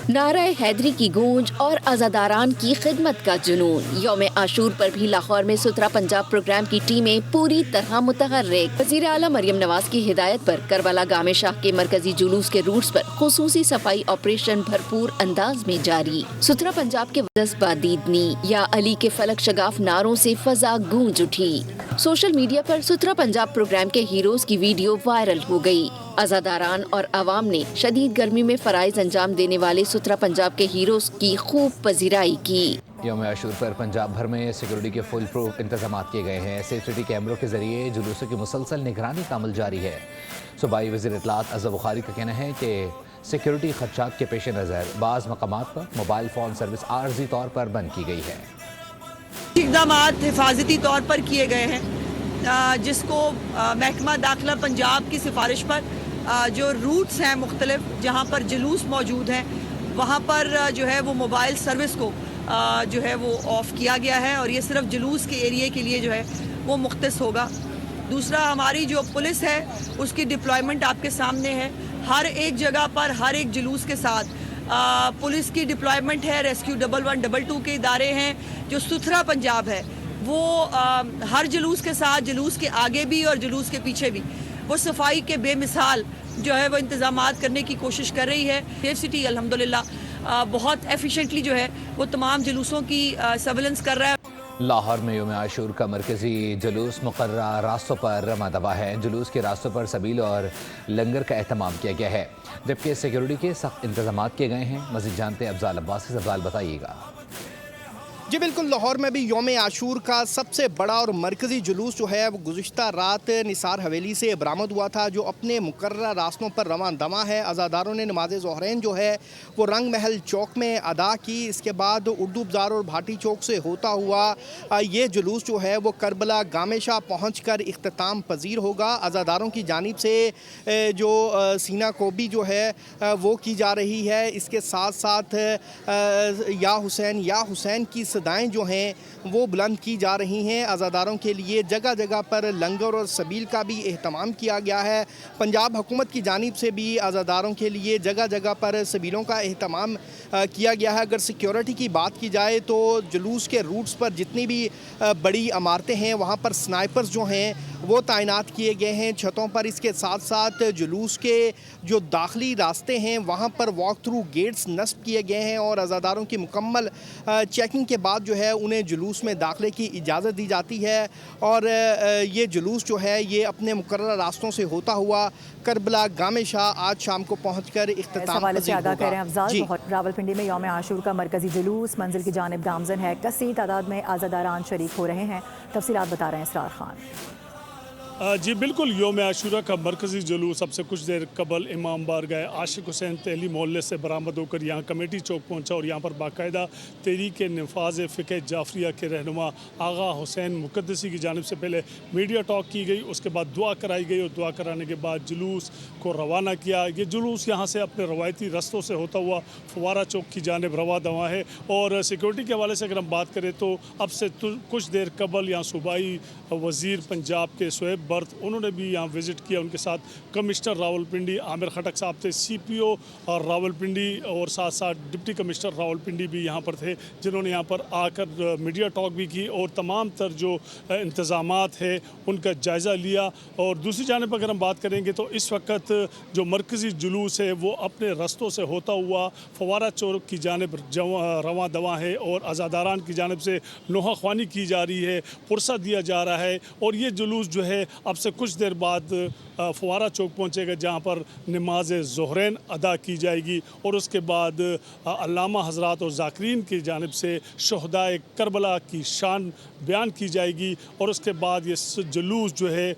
नारा हैदरी की गूंज और आज़ादारान की खिदमत का जुनून। यौम आशूर पर भी लाहौर में सुथरा पंजाब प्रोग्राम की टीमें पूरी तरह मुतहर्रिक। वज़ीर आला मरियम नवाज की हिदायत पर करबला गामे शाह के मरकजी जुलूस के रूट्स पर खुसूसी सफाई ऑपरेशन भरपूर अंदाज में जारी। सुथरा पंजाब के जज्बा दीदनी या अली के फलक शगाफ नारों से फजा गूंज उठी। सोशल मीडिया पर सुथरा पंजाब प्रोग्राम के हीरोज की वीडियो वायरल हो गई। आज़ादारान और आवाम ने शदीद गर्मी में फराइज अंजाम देने वाले सुथरा पंजाब के हीरोज की खूब पजीराई की। यौम आशूर पर पंजाब भर में सिक्योरिटी के फुल प्रूफ इंतजाम किए गए हैं। सिक्योरिटी कैमरों के जरिए जुलूसों की मुसलसल निगरानी का अमल जारी है। सूबाई वज़ीर इत्तलात अज़हर बुखारी का कहना है कि सिक्योरिटी खदशात के पेश नज़र बाज़ मकामात पर मोबाइल फ़ोन सर्विस आर्जी तौर पर बंद की गई है। इक़दाम हिफाजती तौर पर किए गए हैं, जिसको महकमा दाखिला पंजाब की सिफारिश पर जो रूट्स हैं मुख्तलिफ जहाँ पर जुलूस मौजूद हैं वहाँ पर जो है वो मोबाइल सर्विस को जो है वो ऑफ़ किया गया है और ये सिर्फ जुलूस के एरिए के लिए जो है वो मुख्तस होगा। दूसरा, हमारी जो पुलिस है उसकी डिप्लॉयमेंट आपके सामने है। हर एक जगह पर हर एक जुलूस के साथ पुलिस की डिप्लॉयमेंट है। रेस्क्यू 1112 के इदारे हैं। जो सुथरा पंजाब है वो हर जुलूस के साथ, जुलूस के आगे भी और जुलूस के पीछे भी, वो सफाई के बेमिसाल जो है वो इंतज़ामात करने की कोशिश कर रही है। सेफ सिटी अल्हम्दुलिल्लाह बहुत एफिशिएंटली जो है वो तमाम जुलूसों की सर्विलेंस कर रहा है। लाहौर में यौम आशूर का मरकजी जुलूस मुकर्ररा रास्तों पर रमा दवा है। जुलूस के रास्तों पर सबील और लंगर का एहतमाम किया गया है, जबकि सिक्योरिटी के सख्त इंतजाम किए गए हैं। मज़ीद जानते हैं अफजाल अब्बास से। अफजाल बताइएगा। जी बिल्कुल, लाहौर में भी यौम आशूर का सबसे बड़ा और मरकज़ी जुलूस जो है वो गुज़िश्ता रात निसार हवेली से बरामद हुआ था, जो अपने मुकर्ररा रास्तों पर रवां दवा है। अज़ादारों ने नमाज ज़ोहरैन जो है वो रंग महल चौक में अदा की। इसके बाद उर्दू बाज़ार और भाटी चौक से होता हुआ ये जुलूस जो है वो करबला गामेशा पहुँच कर इख्तिताम पजीर होगा। अज़ादारों की जानिब से जो सीना कोबी जो है वो की जा रही है। इसके साथ साथ या हुसैन की सदाएं जो हैं वो बुलंद की जा रही हैं। अज़ादारों के लिए जगह जगह पर लंगर और सबील का भी एहतमाम किया गया है। पंजाब हुकूमत की जानिब से भी अज़ादारों के लिए जगह जगह पर सबीलों का एहतमाम किया गया है। अगर सिक्योरिटी की बात की जाए तो जुलूस के रूट्स पर जितनी भी बड़ी इमारतें हैं वहाँ पर स्नाइपर्स जो हैं वो तैनात किए गए हैं छतों पर। इसके साथ साथ जुलूस के जो दाखिली रास्ते हैं वहाँ पर वॉक थ्रू गेट्स नस्ब किए गए हैं और अज़ादारों की मुकम्मल चेकिंग के बाद जो है उन्हें जुलूस में दाखिले की इजाज़त दी जाती है। और ये जुलूस जो है ये अपने मुकर्रर रास्तों से होता हुआ करबला गामेशा आज शाम को पहुँचकर इख्तिताम पजीर होगा। रावलपिंडी में यौम आशूर का मरकजी जुलूस मंजिल की जानिब गामजन है। कसीर तादाद में आज़ादारान शरीक हो रहे हैं। तफसीलात बता रहे हैं इसरार खान। जी बिल्कुल, यौम आशूरा का मरकज़ी जुलूस अब से कुछ देर कबल इमाम बारगाह आशिक हुसैन तहली मोहल्ले से बरामद होकर यहाँ कमेटी चौक पहुँचा और यहाँ पर बाकायदा तहरीक नफाज फ़िक़्ह जाफरिया के रहनुमा आगा हुसैन मुक़द्दसी की जानिब से पहले मीडिया टॉक की गई, उसके बाद दुआ कराई गई और दुआ कराने के बाद जुलूस को रवाना किया। ये जुलूस यहाँ से अपने रवायती रस्तों से होता हुआ फवारा चौक की जानिब रवा दवा है। और सिक्योरिटी के हवाले से अगर हम बात करें तो अब से कुछ देर कबल यहाँ सूबाई वज़ीर पंजाब के शोएब बर्थ उन्होंने भी यहाँ विज़िट किया। उनके साथ कमिश्नर रावलपिंडी आमिर खटक साहब थे, CPO और रावलपिंडी और साथ साथ डिप्टी कमिश्नर रावलपिंडी भी यहाँ पर थे, जिन्होंने यहाँ पर आकर मीडिया टॉक भी की और तमाम तर जो इंतज़ामात है उनका जायज़ा लिया। और दूसरी जानिब अगर हम बात करेंगे तो इस वक्त जो मरकज़ी जुलूस है वो अपने रस्तों से होता हुआ फवारा चौक की जानिब रवां दवा है और अज़ादारान की जानिब से नोहा ख्वानी की जा रही है, पुरसा दिया जा रहा है। और ये जुलूस जो है अब से कुछ देर बाद फवारा चौक पहुंचेगा, जहां पर नमाज ज़ोहरैन अदा की जाएगी और उसके बाद अल्लामा हज़रात और ज़ाकिरीन की जानिब से शहदाए करबला की शान बयान की जाएगी। और उसके बाद ये जुलूस जो है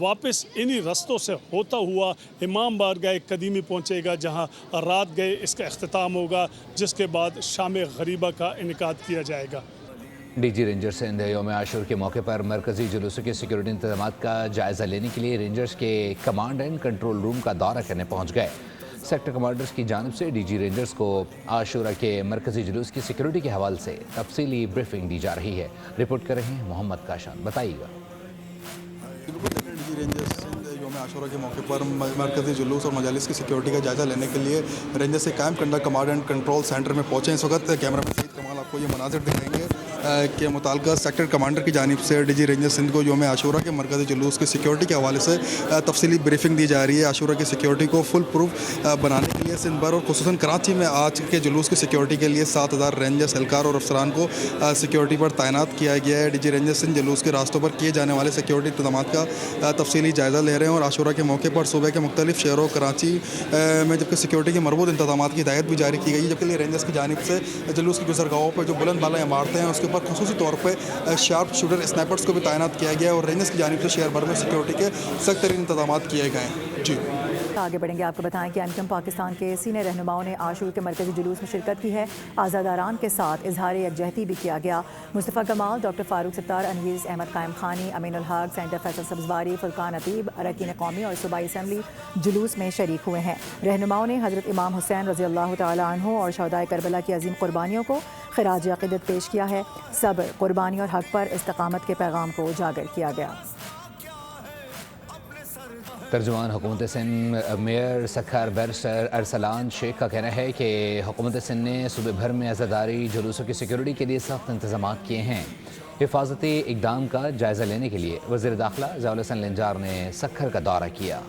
वापस इन्हीं रस्तों से होता हुआ इमाम बारगाह कदीमी पहुंचेगा, जहां रात गए इसका अख्तिताम होगा, जिसके बाद शाम गरीबा का इनेकाद किया जाएगा। DG रेंजर सिंध यौम आशूर के मौके पर मरकजी जुलूसों के सिक्योरिटी इंतजाम का जायज़ा लेने के लिए रेंजर्स के कमांड एंड कंट्रोल रूम का दौरा करने पहुंच गए। सेक्टर कमांडर्स की जानिब से DG रेंजर्स को आशूरा के मरकजी जुलूस की सिक्योरिटी के हवाले से तफसीली ब्रीफिंग दी जा रही है। रिपोर्ट कर रहे हैं मोहम्मद काशान। बताइएगा। DG रेंजर्स यौम आशूरा के मौके पर मरकज़ी जुलूस और मजालिस की सिक्योरिटी का जायज़ा लेने के लिए रेंजर से कायम कंडा कमांड एंड कंट्रोल सेंटर में पहुँचे। इस वक्त कैमरा मैन सईद कमाल आपको ये मनाज़िर दिखाएंगे कि मुताल्लिक़ा सेक्टर कमांडर की जानिब से DG रेंजर सिंध को यौम आशूरा के मरकज़ी जुलूस की सिक्योरिटी के हवाले से तफसीली ब्रीफिंग दी जा रही है। आशूरा की सिक्योरिटी को फुल प्रूफ बनाने के लिए सिंध भर और खुसूसन कराची में आज के जुलूस की सिक्योरिटी के लिए 7000 रेंजर्स एहलकार और अफसरान को सिक्योरिटी पर तैनात किया गया है। DG रेंजर सिंध जुलूस के रास्तों पर किए जाने वाले सिक्योरिटी इंतजाम का तफसीली जायज़ा ले रहे हैं और आशूरा के मौके पर सूबे के मुख्तलिफ शहरों कराची में जबकि सिक्योरिटी के मरबूत इंतजाम की हिदायत भी जारी की गई है, जबकि रेंजर्स की जानिब से जुलूस की गुजरगाहों पर जो बुलंद बाला इमारतें हैं उसके ऊपर खुसूसी तौर पर शार्प शूटर स्नाइपर्स को भी तैनात किया गया है और रेंजर्स की जानिब से शहर भर में सिक्योरिटी के सख्त तरीन इंतजाम किए गए हैं। जी आगे बढ़ेंगे, आपको बताएं कि एमकम पाकिस्तान के सीनियर रहनुमाओं ने आशूर के मरकजी जुलूस में शिरकत की है। आज़ादारान के साथ इजहार यकजहती भी किया गया। मुस्तफ़ा कमाल, डॉक्टर फारूक सत्तार, अनवीज़ अहमद कायम खानी, अमीनुल हक, सेंटर फैसल सब्जवारी, फुरकान अतीब, अरकान कौमी और सूबाई असम्बली जुलूस में शरीक हुए हैं। रहनुमाओं ने हज़रत इमाम हुसैन रज़ी अल्लाह तआला अन्हु और शहदाए करबला की अजीम कुर्बानियों को खिराज अक़ीदत पेश किया है। सब्र, कुर्बानी और हक पर इस्तकामत के पैगाम को उजागर किया गया। तर्जुमान हुकूमत सिंध मेयर सखर बैरिस्टर अरसलान शेख का कहना है कि हुकूमत सिंध ने सूबे भर में अज़ादारी जुलूसों की सिक्योरिटी के लिए सख्त इंतजाम किए हैं। हिफाजती इक़दाम का जायज़ा लेने के लिए वज़ीर दाखिला ज़ियाउल हसन लंजार ने सखर का दौरा किया।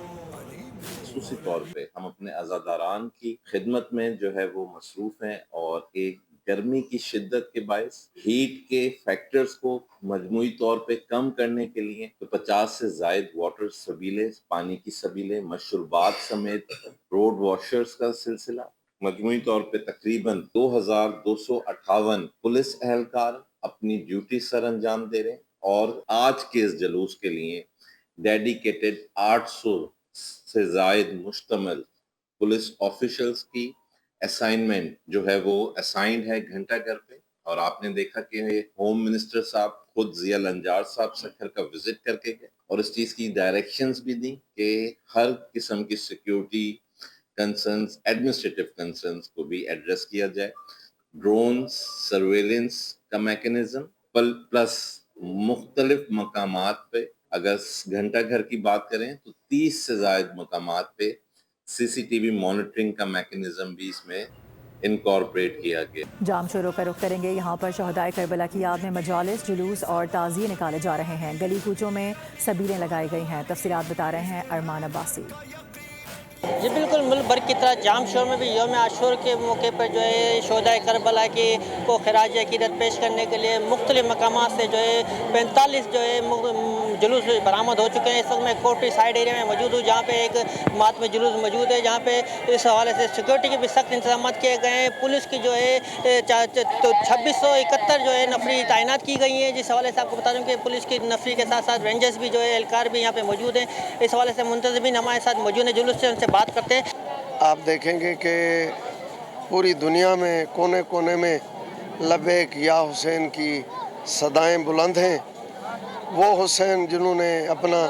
खसूसी तौर पे हम अपने अज़ादारान की खिदमत में जो है वो मसरूफ़ हैं और एक गर्मी की शिद्दत के बायस हीट के फैक्टर्स को मजमूई तौर पे कम करने के लिए तो 50 से ज़ायद वाटर सबीले, पानी की सबीले, मशरूबात समेत रोड वॉशर्स का सिलसिला, मजमूई तौर पे तकरीबन 2258 पुलिस एहलकार अपनी ड्यूटी सर अंजाम दे रहे हैं और आज के इस जलूस के लिए डेडिकेटेड 800 से ज़ायद मुश्तमल पुलिस ऑफिशल्स की असाइनमेंट जो है वो असाइंड है घंटा घर पे। और आपने देखा कि होम मिनिस्टर साहब खुद ज़िया लंजार साहब सखर का विजिट करके गए और इस चीज़ की डायरेक्शंस भी दी कि हर किस्म की सिक्योरिटी कंसर्न्स, एडमिनिस्ट्रेटिव कंसर्न्स को भी एड्रेस किया जाए। ड्रोन्स, सर्वेलेंस का मैकेनिज्म प्लस मुख्तलिफ मकामात पे, अगर घंटा घर की बात करें तो 30 से ज़ायद मकामात पे सीसीटीवी मॉनिटरिंग का मैकेनिज्म भी इसमें इनकॉर्पोरेट किया गया। जाम शोरों का रुख करेंगे। यहाँ पर शहदाए करबला की याद में मजालिस, जुलूस और ताज़िये निकाले जा रहे हैं। गली कूचों में सबीलें लगाई गई हैं। तफसीलात बता रहे हैं अरमान अब्बासी। जी बिल्कुल, मुल्क भर की तरह जाम शोर में भी यौम आशूर के मौके पर जो है शोहदाए करबला की को खिराज अक़ीदत पेश करने के लिए मुख्तलिफ मकामात से जो है 45 जो है जुलूस बरामद हो चुके हैं। इस वक्त मैं कोर्टी साइड एरिया में मौजूद हूँ जहाँ पे एक मातमी जुलूस मौजूद है, जहाँ पे इस हवाले से सिक्योरिटी के भी सख्त इंतजाम किए गए हैं। पुलिस की जो है 2671 जो है नफरी तैनात की गई हैं। जिस हवाले से आपको बता दूँ कि पुलिस की नफरी के साथ साथ रेंजर्स भी जो है एहलकार भी यहाँ पे मौजूद हैं। इस हवाले से मुंतज़मीन हमारे साथ मौजूद हैं, जुलूस से उनसे बात करते हैं। आप देखेंगे कि पूरी दुनिया में कोने कोने में लबैक या हुसैन की सदाएं बुलंद हैं। वो हुसैन जिन्होंने अपना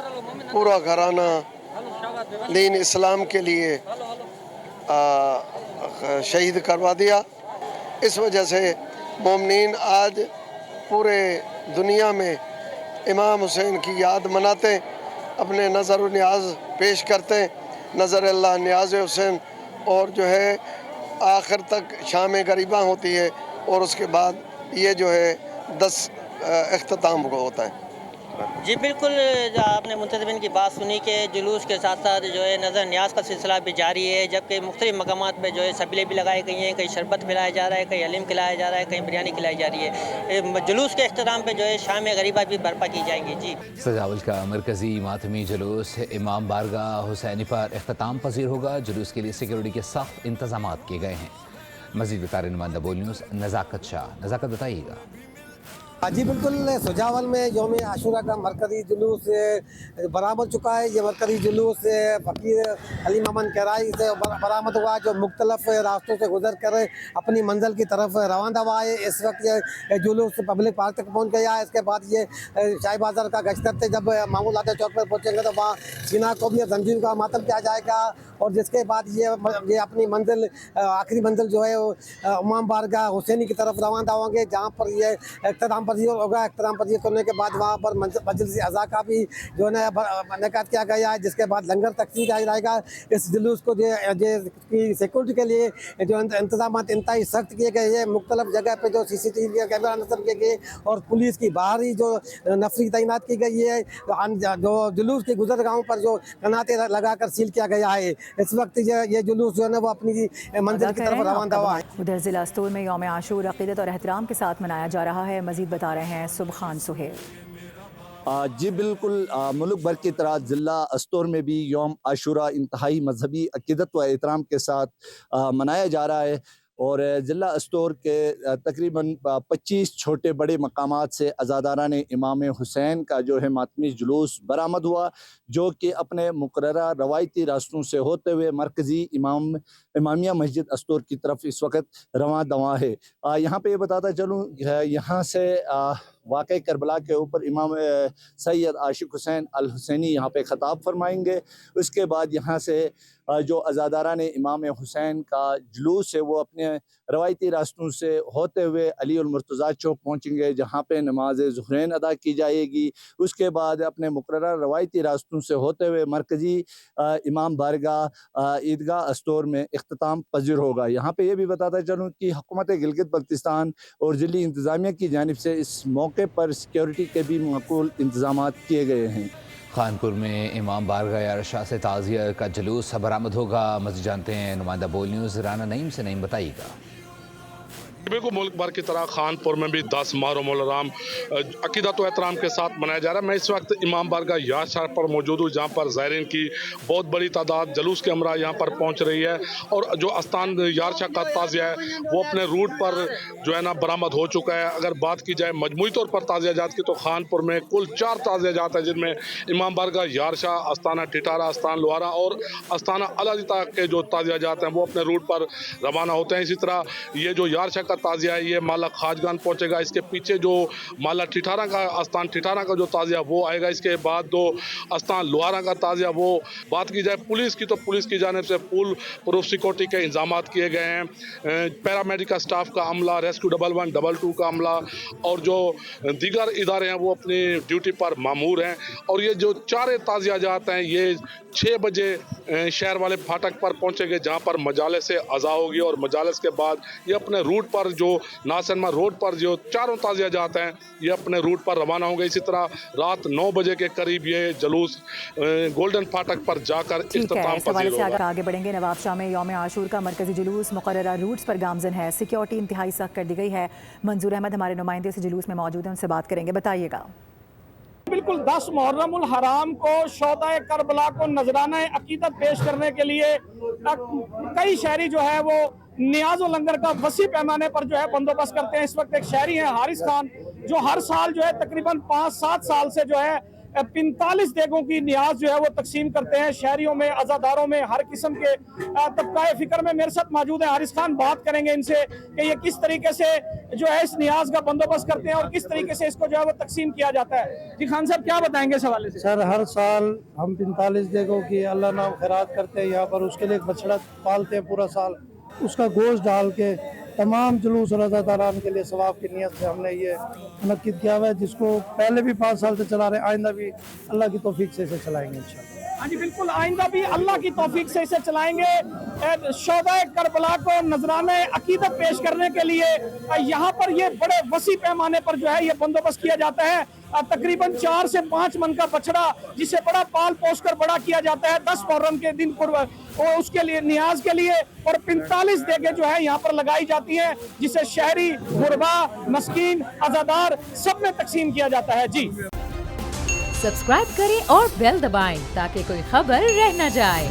पूरा घराना दीन इस्लाम के लिए शहीद करवा दिया। इस वजह से मोमिनीन आज पूरे दुनिया में इमाम हुसैन की याद मनाते, अपने नज़र व न्याज पेश करते, नज़र अल्लाह न्याज हुसैन, और जो है आखिर तक शाम गरीबा होती है और उसके बाद ये जो है 10 इख्तिताम को होता है। जी बिल्कुल, आपने मुंतज़मीन की बात सुनी कि जुलूस के साथ साथ जो है नज़र न्याज का सिलसिला भी जारी है, जबकि मुख्तलिफ मकामात पे जो है सबीलें भी लगाई गई हैं। कहीं शरबत पिलाया जा रहा है, कहीं हलीम खिलाया जा रहा है, कहीं बिरयानी खिलाई जा रही है। जुलूस के अख्तिताम पे जो है शाम गरीबा भी बर्पा की जाएंगी। जी, सजावल का मरकजी मातमी जुलूस इमाम बारगाह हुसैनी पर अख्तिताम पजीर होगा। जुलूस के लिए सिक्योरिटी के सख्त इंतजाम किए गए हैं। मज़ीद बता रहे नुमाइंदा बोल न्यूज़ नज़ाकत शाह। नज़ाकत बताइएगा। जी बिल्कुल, सुजावल में यौम आशूरा का मरकज़ी जुलूस बरामद चुका है। ये मरकज़ी जुलूस फ़कीर अली मोहम्मद कराई से बरामद हुआ, जो मुख्तलिफ रास्तों से गुजर कर अपनी मंजिल की तरफ रवाना हुआ है। इस वक्त ये जुलूस पब्लिक पार्क तक पहुँच गया है। इसके बाद ये शाही बाज़ार का गश्त करते जब मामूलात चौक पर पहुँचेंगे तो वहाँ सीना को भी जंजीर का मातम किया जाएगा, और जिसके बाद ये अपनी मंजिल आखिरी मंजिल जो है इमाम बारगाह हुसैनी की तरफ रवाना होंगे, जहाँ पर ये इख्तिताम पजीर होगा। इख्तिताम पजीर करने के बाद वहाँ पर मजलिस अज़ा का भी जो है इनेकाद किया गया है, जिसके बाद लंगर तकसीम किया जाएगा। इस जुलूस को की सिक्योरिटी के लिए जो इंतजाम इंतहाई सख्त किए गए हैं। मुख्तलिफ जगह पर जो CCTV कैमरा नस्ब किए गए और पुलिस की बाहरी जो नफरी तैनात की गई है। जो जुलूस की गुजरगाहों पर जो कनाते लगा कर सील किया गया है। इस वक्त ये जुलूस जो है ना वो अपनी मंजिल की तरफ रवाना हुआ है। उधर जिला अस्तूर में यौम आशूर अक़ीदत और एहतराम के साथ मनाया जा रहा है। मजीद बता रहे हैं सुबहान सुहेल। जी बिल्कुल, मुल्क भर की तरह ज़िला अस्तूर में भी यौम आशूरा इंतहाई मजहबी अक़ीदत व एहतराम के साथ मनाया जा रहा है। اور ضلع استور کے تقریباً 25 چھوٹے بڑے مقامات سے عزاداران امام حسین کا جو ہے ماتمی جلوس برآمد ہوا، جو کہ اپنے مقررہ روایتی راستوں سے ہوتے ہوئے مرکزی امامیہ مسجد استور کی طرف اس وقت رواں دواں ہے۔ یہاں پہ یہ بتاتا چلوں، یہاں سے واقع کربلا کے اوپر امام سید عاشق حسین الحسینی یہاں پہ خطاب فرمائیں گے۔ اس کے بعد یہاں سے جو عزاداران امام حسین کا جلوس ہے وہ اپنے روایتی راستوں سے ہوتے ہوئے علی المرتضیٰ چوک پہنچیں گے، جہاں پہ نماز ظہرین ادا کی جائے گی۔ اس کے بعد اپنے مقررہ روایتی راستوں سے ہوتے ہوئے مرکزی امام بارگاہ عیدگاہ استور میں اختتام پذیر ہوگا۔ یہاں پہ یہ بھی بتاتا چلوں کہ حکومت گلگت بلتستان اور ضلعی انتظامیہ کی جانب سے اس موقع پر سیکیورٹی کے بھی معقول انتظامات کیے گئے ہیں۔ خانپور میں امام بارگاہ یارشاہ سے تعزیہ کا جلوس برآمد ہوگا۔ مزید جانتے ہیں نمائندہ بول نیوز رانا نعیم سے۔ نعیم بتائیے گا۔ بالکل ملک بھر کی طرح خانپور میں بھی 10 محرم الحرام عقیدت و احترام کے ساتھ منایا جا رہا ہے۔ میں اس وقت امام بارگاہ یارشاہ پر موجود ہوں، جہاں پر زائرین کی بہت بڑی تعداد جلوس کے ہمراہ یہاں پر پہنچ رہی ہے، اور جو استان یارشاہ کا تعزیہ ہے وہ اپنے روٹ پر جو ہے نا برآمد ہو چکا ہے۔ اگر بات کی جائے مجموعی طور پر تعزیہ جات کی تو خانپور میں کل 4 تعزیہ جات ہیں، جن میں امام بارگاہ یارشاہ، استانہ ٹٹارہ، استان لوہارا اور استانہ العزیزہ کے جو تعزیہ جات ہیں وہ اپنے روٹ پر روانہ ہوتے ہیں۔ اسی طرح یہ جو یارشاہ کا تعزیہ ہے یہ مالا خواجگان پہنچے گا۔ اس کے پیچھے جو مالا ٹھٹارہ کا استان ٹھٹارہ کا جو تعزیہ وہ آئے گا۔ اس کے بعد دو استان لوہارا کا تعزیہ۔ وہ بات کی جائے پولیس کی تو پولیس کی جانب سے فل پروف سیکورٹی کے انتظامات کیے گئے ہیں۔ پیرامیڈیکل سٹاف کا عملہ، ریسکیو 11 22 کا عملہ اور جو دیگر ادارے ہیں وہ اپنی ڈیوٹی پر مامور ہیں۔ اور یہ جو 4 تعزیہ جات ہیں یہ 6 بجے شہر والے پھاٹک پر پہنچے گے، جہاں پر مجالس سے اذا ہوگی، اور مجالس کے بعد یہ اپنے روٹ پر جو ناسنما روڈ پر جو 4 تعزیہ جات ہیں یہ اپنے روٹ پر روانہ ہوں گے۔ اسی طرح رات 9 بجے کے قریب یہ جلوس گولڈن پھاٹک پر جا کر اختتام پذیر ہوگا۔ آگے بڑھیں گے۔ نواب شاہ میں یوم عاشور کا مرکزی جلوس مقررہ روٹس پر گامزن ہے، سیکیورٹی انتہائی سخت کر دی گئی ہے۔ منظور احمد ہمارے نمائندے سے جلوس میں موجود ہیں، ان سے بات کریں گے، بتائیے گا۔ بالکل 10 محرم الحرام کو شہدائے کربلا کو نذرانہ عقیدت پیش کرنے کے لیے کئی شہری جو ہے وہ نیاز و لنگر کا وسیع پیمانے پر جو ہے بندوبست کرتے ہیں۔ اس وقت ایک شہری ہیں حارث خان، جو ہر سال جو ہے تقریباً 5-7 سال سے جو ہے 45 دیگوں کی نیاز جو ہے وہ تقسیم کرتے ہیں شہریوں میں، عزاداروں میں، ہر قسم کے طبقہ فکر میں۔ میرے ساتھ موجود ہیں حارث خان، بات کریں گے ان سے کہ یہ کس طریقے سے جو ہے اس نیاز کا بندوبست کرتے ہیں اور کس طریقے سے اس کو جو ہے وہ تقسیم کیا جاتا ہے۔ جی خان صاحب کیا بتائیں گے اس حوالے سے؟ سر ہر سال ہم 45 دیگوں کی اللہ نام خیرات کرتے ہیں یہاں پر، اس کے لیے ایک بچڑا پالتے ہیں پورا سال، اس کا گوشت ڈال کے تمام جلوس اور عزاداران کے لیے ثواب کی نیت سے ہم نے یہ منعقد کیا ہوا ہے، جس کو پہلے بھی 5 سال سے چلا رہے ہیں، آئندہ بھی اللہ کی توفیق سے اسے چلائیں گے انشاءاللہ۔ ہاں جی بالکل، آئندہ بھی اللہ کی توفیق سے اسے چلائیں گے۔ شہدائے کربلا کو نذرانہ عقیدت پیش کرنے کے لیے یہاں پر یہ بڑے وسیع پیمانے پر جو ہے یہ بندوبست کیا جاتا ہے۔ تقریباً 4 سے 5 من کا بچڑا جسے بڑا پال پوس کر بڑا کیا جاتا ہے 10 محرم کے دن اس کے لیے نیاز کے لیے، اور 45 دیگیں جو ہے یہاں پر لگائی جاتی ہیں جسے شہری، غربا، مسکین، عزادار سب میں تقسیم کیا جاتا ہے۔ جی سبسکرائب کریں اور بیل دبائیں تاکہ کوئی خبر رہ نہ جائے۔